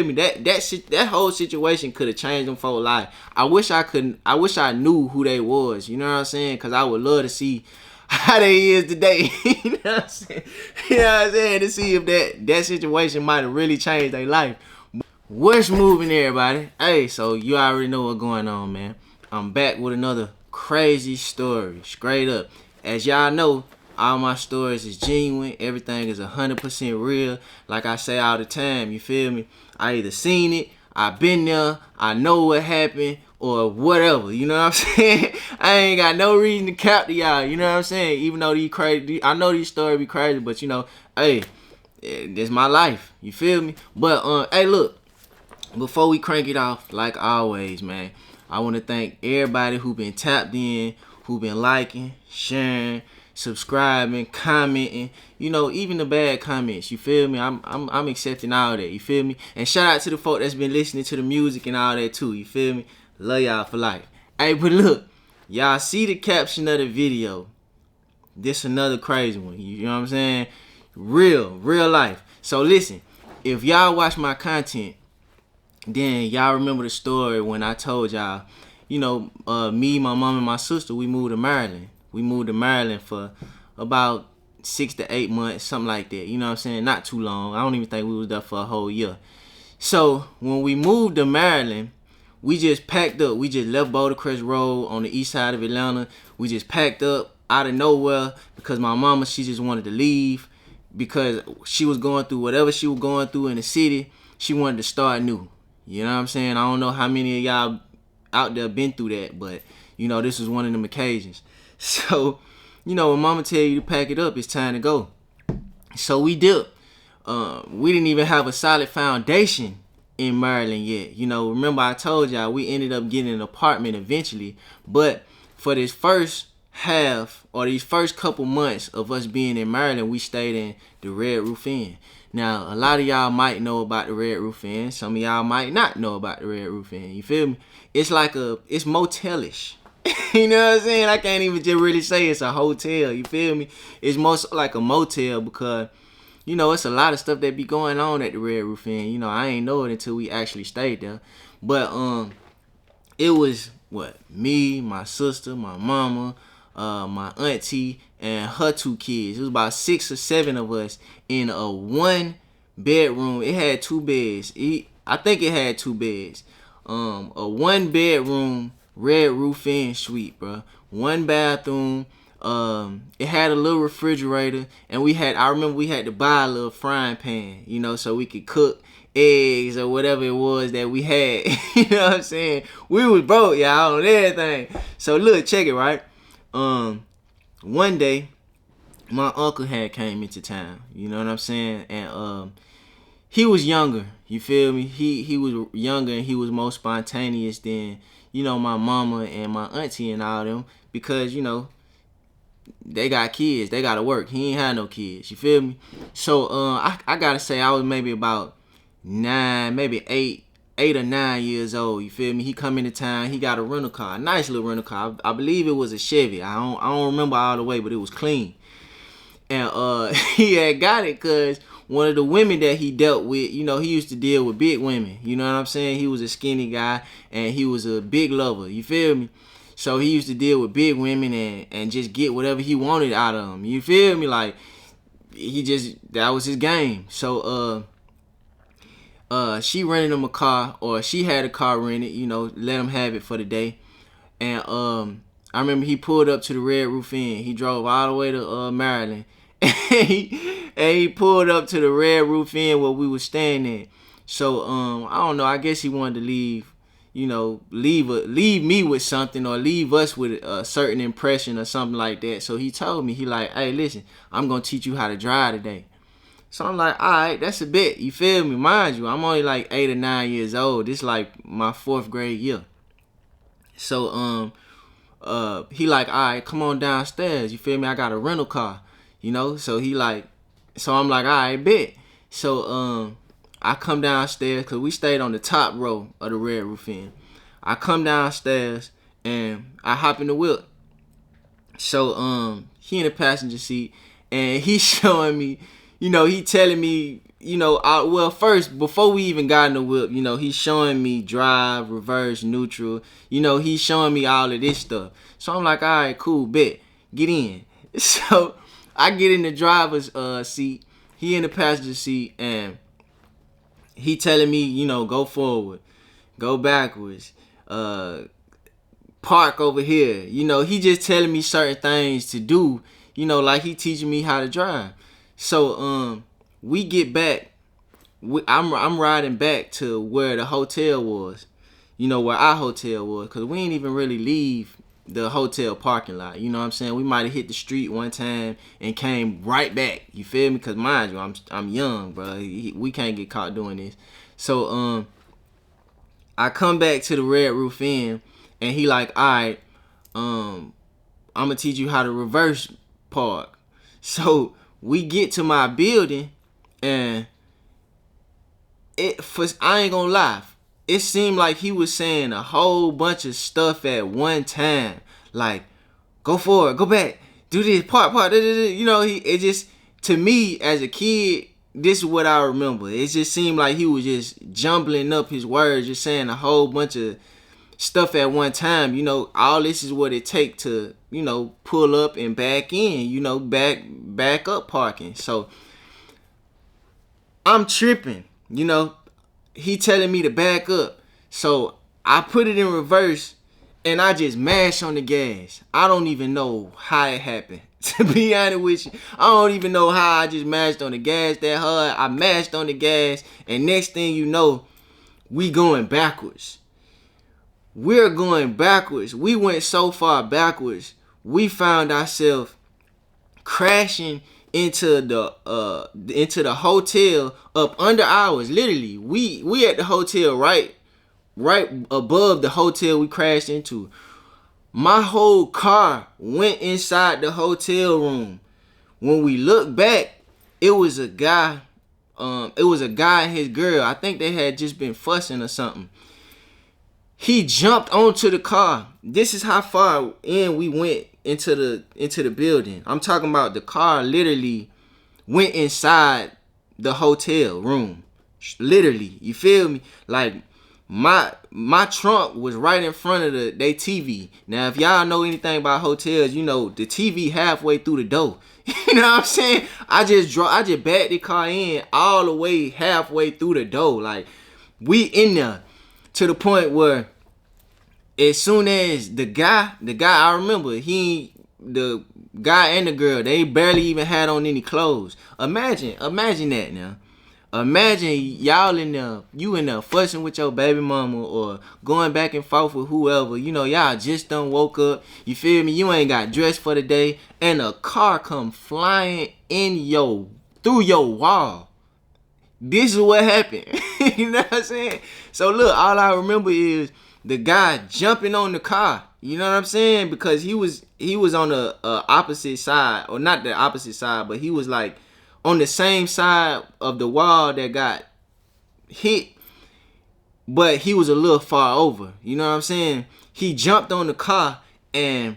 me? That whole situation could have changed them for life. I wish I knew who they was. You know what I'm saying? Cause I would love to see how they is today. You know what I'm saying? You know what I'm saying? To see if that situation might have really changed their life. What's moving, everybody? Hey, so you already know what's going on, man. I'm back with another crazy story, straight up. As y'all know, all my stories is genuine. Everything is 100% real. Like I say all the time, you feel me? I either seen it, I been there, I know what happened, or whatever. You know what I'm saying? I ain't got no reason to cap to y'all. You know what I'm saying? Even though these crazy, I know these stories be crazy, but you know, hey, this my life. You feel me? But hey, look. Before we crank it off, like always, man, I want to thank everybody who been tapped in, who been liking, sharing, subscribing, commenting, you know, even the bad comments. You feel me? I'm accepting all that. You feel me? And shout out to the folk that's been listening to the music and all that too. You feel me? Love y'all for life. Hey, but look, y'all see the caption of the video. This another crazy one. You know what I'm saying? Real life. So listen, if y'all watch my content, then y'all remember the story when I told y'all, you know, me, my mom, and my sister, we moved to Maryland. We moved to Maryland for about 6 to 8 months, something like that. You know what I'm saying? Not too long. I don't even think we was there for a whole year. So when we moved to Maryland, we just packed up. We just left Boulder Crest Road on the east side of Atlanta. We just packed up out of nowhere because my mama, she just wanted to leave because she was going through whatever she was going through in the city. She wanted to start new. You know what I'm saying? I don't know how many of y'all out there been through that, but, you know, this was one of them occasions. So, you know, when mama tell you to pack it up, it's time to go. So we dipped. We didn't even have a solid foundation in Maryland yet. You know, remember I told y'all we ended up getting an apartment eventually. But for this first half or these first couple months of us being in Maryland, we stayed in the Red Roof Inn. Now, a lot of y'all might know about the Red Roof Inn. Some of y'all might not know about the Red Roof Inn. You feel me? It's like it's motelish. You know what I'm saying? I can't even just really say it's a hotel. You feel me? It's most like a motel because, you know, it's a lot of stuff that be going on at the Red Roof Inn. You know, I ain't know it until we actually stayed there. But it was me, my sister, my mama, my auntie, and her 2 kids. It was about 6 or 7 of us in a 1 bedroom. It had 2 beds. I think it had 2 beds. A 1 bedroom Red Roof Inn suite, bro. 1 bathroom. It had a little refrigerator, and I remember we had to buy a little frying pan, you know, so we could cook eggs or whatever it was that we had. You know what I'm saying? We was broke, y'all, on everything. So look, check it, right? One day, my uncle had came into town. You know what I'm saying? And he was younger. You feel me? He was younger and he was more spontaneous than, you know, my mama and my auntie and all them, because, you know, they got kids. They gotta work. He ain't had no kids. You feel me? So I gotta say I was maybe about 9, maybe 8 or 9 years old. You feel me? He come into town. He got a rental car, a nice little rental car. I believe it was a Chevy. I don't remember all the way, but it was clean. And he had got it because one of the women that he dealt with, you know, he used to deal with big women. You know what I'm saying? He was a skinny guy and he was a big lover. You feel me? So he used to deal with big women and just get whatever he wanted out of them. You feel me? Like, that was his game. So she rented him a car, or she had a car rented, you know, let him have it for the day. And I remember he pulled up to the Red Roof Inn. He drove all the way to Maryland. And he pulled up to the Red Roof Inn where we was staying at. So I don't know, I guess he wanted to leave, you know, leave me with something, or leave us with a certain impression or something like that. So he told me, he like, hey, listen, I'm gonna teach you how to drive today. So I'm like, all right, that's a bit. You feel me? Mind you, I'm only like 8 or 9 years old. This like my 4th grade year. So he like, all right, come on downstairs. You feel me? I got a rental car, you know. So I'm like, all right, bet. So I come downstairs because we stayed on the top row of the Red Roof Inn. I come downstairs and I hop in the whip. So he in the passenger seat and he showing me, you know, he telling me well, first, before we even got in the whip, he's showing me drive, reverse, neutral. He's showing me all of this stuff. So I'm like, all right, cool, bet, get in. So I get in the driver's seat. He in the passenger seat, and he telling me, go forward, go backwards, park over here. He just telling me certain things to do. Like he teaching me how to drive. So we get back. I'm riding back to where the hotel was. Where our hotel was, cause we ain't even really leave the hotel parking lot. You know what I'm saying? We might have hit the street one time and came right back. You feel me? Cause mind you, I'm young, bro. We can't get caught doing this. So I come back to the Red Roof Inn, and he like, all right, I'm gonna teach you how to reverse park. So we get to my building, and I ain't gonna lie, it seemed like he was saying a whole bunch of stuff at one time. Like, go forward, go back, do this, part, it just, to me as a kid, this is what I remember. It just seemed like he was just jumbling up his words, just saying a whole bunch of stuff at one time. All this is what it take to, pull up and back in, back up parking. So I'm tripping, he telling me to back up. So I put it in reverse, and I just mashed on the gas. I don't even know how it happened. To be honest with you, I don't even know how I just mashed on the gas that hard. I mashed on the gas, and next thing you know, we going backwards. We're going backwards. We went so far backwards, we found ourselves crashing into the hotel up under ours. Literally, we at the hotel right above the hotel we crashed into. My whole car went inside the hotel room. When we look back, it was a guy. It was a guy and his girl. I think they had just been fussing or something. He jumped onto the car. This is how far in we went into the building. I'm talking about the car literally went inside the hotel room. Literally, you feel me? Like my trunk was right in front of they TV. Now, if y'all know anything about hotels, the TV halfway through the door. You know what I'm saying? I just backed the car in all the way halfway through the door. Like, we in there. To the point where as soon as the guy, I remember, the guy and the girl, they barely even had on any clothes. Imagine that now. Imagine y'all you in there fussing with your baby mama or going back and forth with whoever. Y'all just done woke up. You feel me? You ain't got dressed for the day, and a car come flying through your wall. This is what happened. You know what I'm saying? So look, all I remember is the guy jumping on the car. You know what I'm saying? Because he was on the opposite side, or not the opposite side, but he was like on the same side of the wall that got hit, but he was a little far over. You know what I'm saying? He jumped on the car, and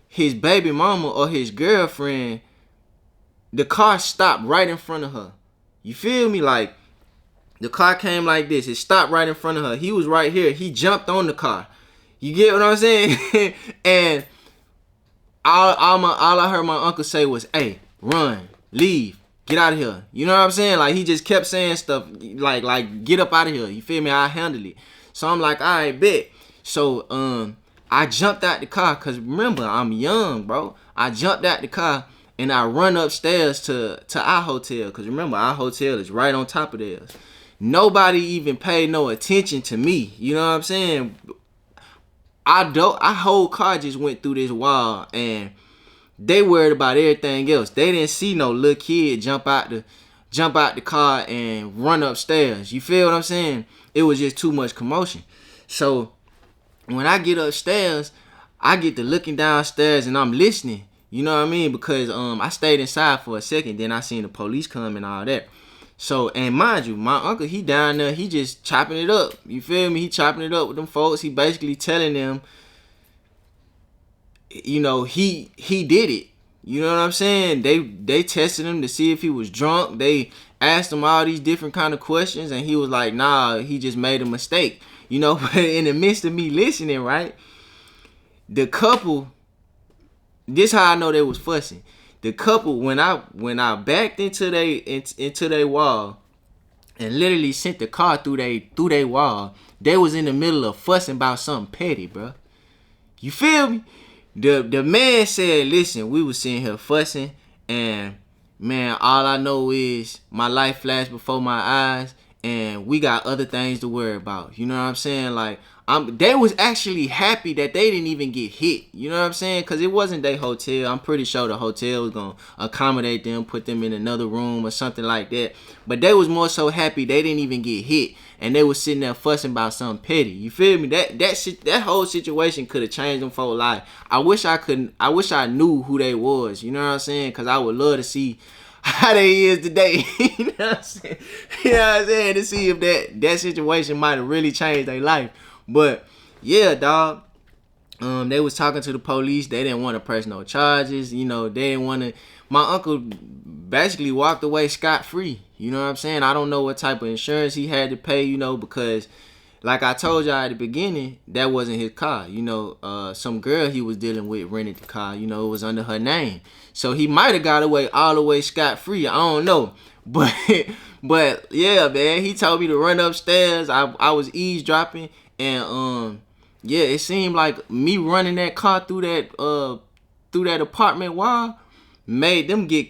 his baby mama or his girlfriend, the car stopped right in front of her. You feel me? Like, the car came like this. It stopped right in front of her. He was right here. He jumped on the car. You get what I'm saying? And all I heard my uncle say was, hey, run, leave, get out of here. You know what I'm saying? Like, he just kept saying stuff like get up out of here. You feel me? I handle it. So I'm like, all right, bet. So I jumped out the car, because remember, I'm young, bro. I jumped out the car, and I run upstairs to our hotel, because remember, our hotel is right on top of theirs. Nobody even paid no attention to me. You know what I'm saying? Our whole car just went through this wall, and they worried about everything else. They didn't see no little kid jump out the car and run upstairs. You feel what I'm saying? It was just too much commotion. So when I get upstairs, I get to looking downstairs, and I'm listening. You know what I mean? Because I stayed inside for a second, then I seen the police come and all that. So, and mind you, my uncle, he down there, he just chopping it up. You feel me? He chopping it up with them folks. He basically telling them, he did it. You know what I'm saying? They tested him to see if he was drunk. They asked him all these different kind of questions, and he was like, nah, he just made a mistake. You know, but in the midst of me listening, right, the couple, this how I know they was fussing. The couple, when I backed into they wall and literally sent the car through they wall, they was in the middle of fussing about something petty, bro. You feel me? The man said, listen, we was sitting here fussing, and man, all I know is my life flashed before my eyes, and we got other things to worry about. You know what I'm saying? Like, they was actually happy that they didn't even get hit. You know what I'm saying? Because it wasn't their hotel. I'm pretty sure the hotel was going to accommodate them, put them in another room or something like that. But they was more so happy they didn't even get hit. And they was sitting there fussing about something petty. You feel me? That whole situation could have changed them for life. I wish I knew who they was. You know what I'm saying? Because I would love to see how they is today. You know what I'm saying? You know what I'm saying? To see if that situation might have really changed their life. But yeah, dog. They was talking to the police. They didn't want to press no charges. You know, they didn't want to. My uncle basically walked away scot-free. You know what I'm saying? I don't know what type of insurance he had to pay, you know, because like I told y'all at the beginning, that wasn't his car. You know, some girl he was dealing with rented the car. You know, it was under her name. So he might have got away all the way scot-free. I don't know. But yeah, man, he told me to run upstairs. I was eavesdropping, and yeah, it seemed like me running that car through that apartment wall made them get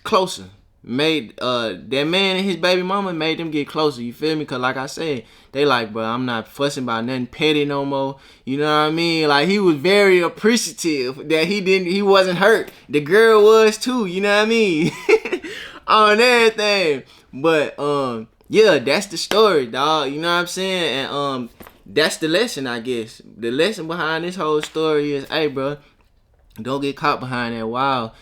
closer. Made that man and his baby mama made them get closer. You feel me? Cause like I said, they like, bro, I'm not fussing about nothing petty no more. You know what I mean? Like, he was very appreciative that he wasn't hurt. The girl was too. You know what I mean? On everything. But yeah, that's the story, dog. You know what I'm saying? And that's the lesson, I guess. The lesson behind this whole story is, hey, bro, don't get caught behind that wall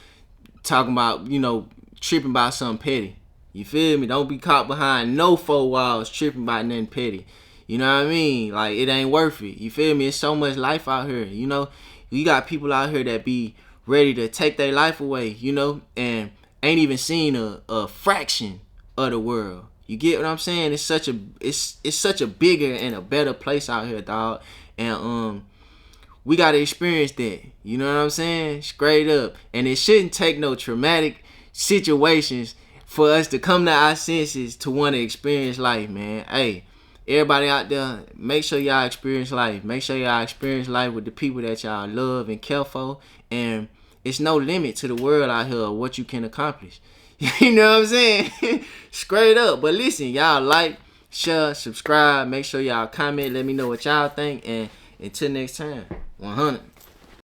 talking about, you know, tripping about something petty. You feel me? Don't be caught behind no four walls tripping about nothing petty. You know what I mean? Like, it ain't worth it. You feel me? It's so much life out here, you know? You got people out here that be ready to take their life away, you know, and ain't even seen a fraction of the world. You get what I'm saying? It's such a bigger and a better place out here, dog. And we gotta experience that. You know what I'm saying? Straight up. And it shouldn't take no traumatic situations for us to come to our senses to want to experience life, man. Hey, everybody out there, make sure y'all experience life. Make sure y'all experience life with the people that y'all love and care for. And it's no limit to the world out here of what you can accomplish. You know what I'm saying? Straight up. But listen, y'all like, share, subscribe. Make sure y'all comment. Let me know what y'all think. And until next time, 100.